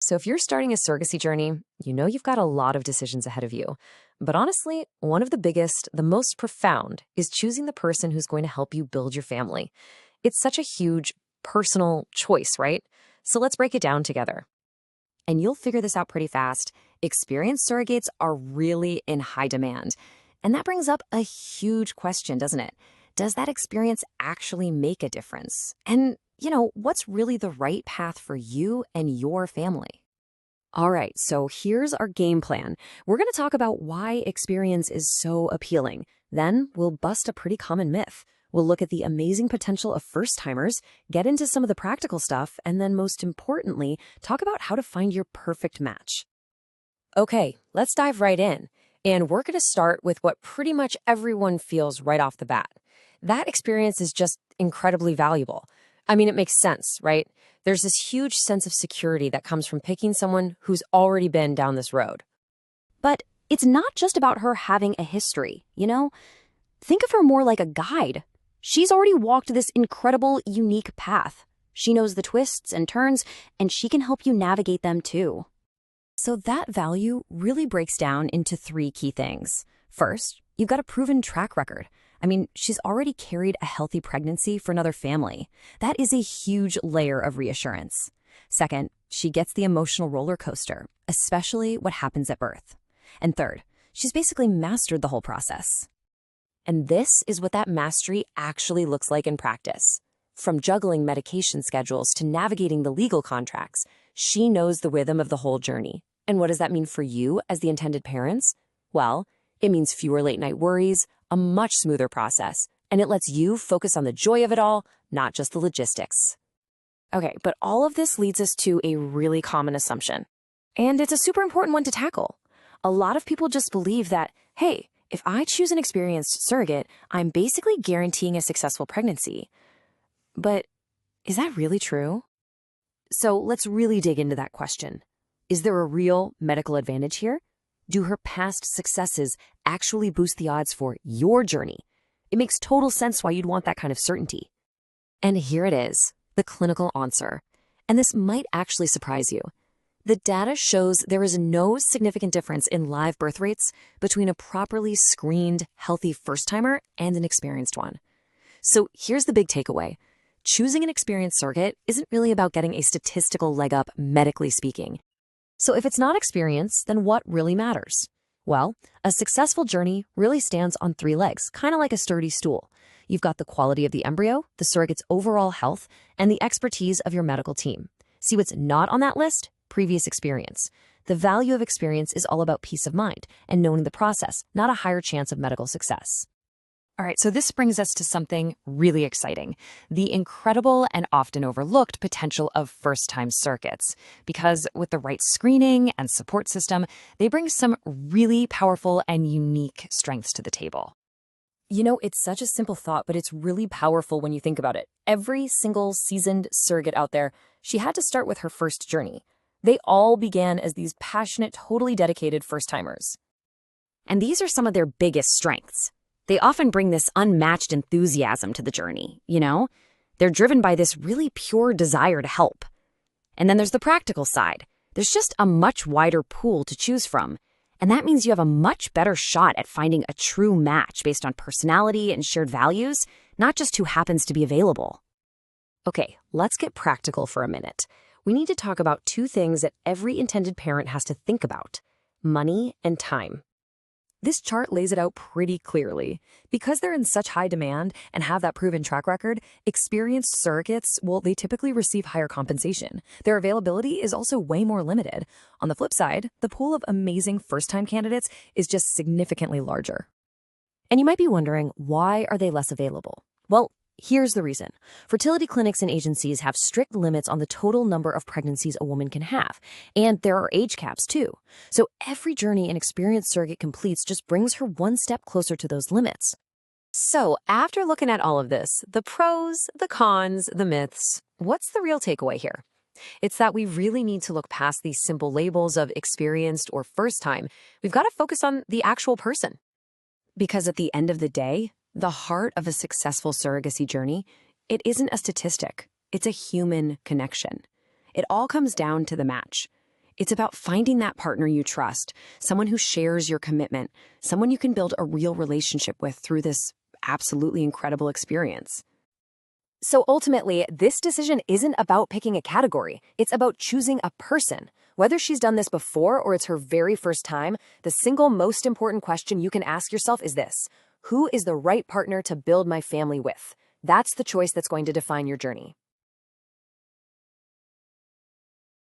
So, if you're starting a surrogacy journey, you know you've got a lot of decisions ahead of you. But honestly, one of the biggest, the most profound, is choosing the person who's going to help you build your family. It's such a huge personal choice, right? So, let's break it down together. And you'll figure this out pretty fast. Experienced surrogates are really in high demand. And that brings up a huge question, doesn't it? Does that experience actually make a difference? And, what's really the right path for you and your family? All right, so here's our game plan. We're going to talk about why experience is so appealing. Then we'll bust a pretty common myth. We'll look at the amazing potential of first-timers, get into some of the practical stuff, and then most importantly, talk about how to find your perfect match. Okay, let's dive right in. And we're going to start with what pretty much everyone feels right off the bat. That experience is just incredibly valuable. I mean, it makes sense, right? There's this huge sense of security that comes from picking someone who's already been down this road. But it's not just about her having a history, Think of her more like a guide. She's already walked this incredible, unique path. She knows the twists and turns, and she can help you navigate them too. So that value really breaks down into three key things. First, you've got a proven track record. I mean, she's already carried a healthy pregnancy for another family. That is a huge layer of reassurance. Second, she gets the emotional roller coaster, especially what happens at birth. And third, she's basically mastered the whole process. And this is what that mastery actually looks like in practice. From juggling medication schedules to navigating the legal contracts, she knows the rhythm of the whole journey. And what does that mean for you as the intended parents? Well, it means fewer late-night worries, a much smoother process, and it lets you focus on the joy of it all, not just the logistics. Okay, but all of this leads us to a really common assumption. And it's a super important one to tackle. A lot of people just believe that, hey, if I choose an experienced surrogate, I'm basically guaranteeing a successful pregnancy. But is that really true? So let's really dig into that question. Is there a real medical advantage here? Do her past successes actually boost the odds for your journey? It makes total sense why you'd want that kind of certainty. And here it is, the clinical answer. And this might actually surprise you. The data shows there is no significant difference in live birth rates between a properly screened, healthy first-timer and an experienced one. So here's the big takeaway. Choosing an experienced surrogate isn't really about getting a statistical leg up, medically speaking. So if it's not experience, then what really matters? Well, a successful journey really stands on three legs, kind of like a sturdy stool. You've got the quality of the embryo, the surrogate's overall health, and the expertise of your medical team. See what's not on that list? Previous experience. The value of experience is all about peace of mind and knowing the process, not a higher chance of medical success. All right, so this brings us to something really exciting, the incredible and often overlooked potential of first-time surrogates. Because with the right screening and support system, they bring some really powerful and unique strengths to the table. It's such a simple thought, but it's really powerful when you think about it. Every single seasoned surrogate out there, she had to start with her first journey. They all began as these passionate, totally dedicated first-timers. And these are some of their biggest strengths. They often bring this unmatched enthusiasm to the journey, They're driven by this really pure desire to help. And then there's the practical side. There's just a much wider pool to choose from. And that means you have a much better shot at finding a true match based on personality and shared values, not just who happens to be available. Okay, let's get practical for a minute. We need to talk about two things that every intended parent has to think about: money and time. This chart lays it out pretty clearly. Because they're in such high demand and have that proven track record, experienced surrogates, they typically receive higher compensation. Their availability is also way more limited. On the flip side, the pool of amazing first-time candidates is just significantly larger. And you might be wondering, why are they less available? Well, here's the reason. Fertility clinics and agencies have strict limits on the total number of pregnancies a woman can have, and there are age caps too. So every journey an experienced surrogate completes just brings her one step closer to those limits. So after looking at all of this, the pros, the cons, the myths, what's the real takeaway here? It's that we really need to look past these simple labels of experienced or first time. We've got to focus on the actual person. Because at the end of the day, the heart of a successful surrogacy journey, it isn't a statistic. It's a human connection. It all comes down to the match. It's about finding that partner you trust, someone who shares your commitment, someone you can build a real relationship with through this absolutely incredible experience. So ultimately, this decision isn't about picking a category. It's about choosing a person. Whether she's done this before or it's her very first time, the single most important question you can ask yourself is this: who is the right partner to build my family with? That's the choice that's going to define your journey.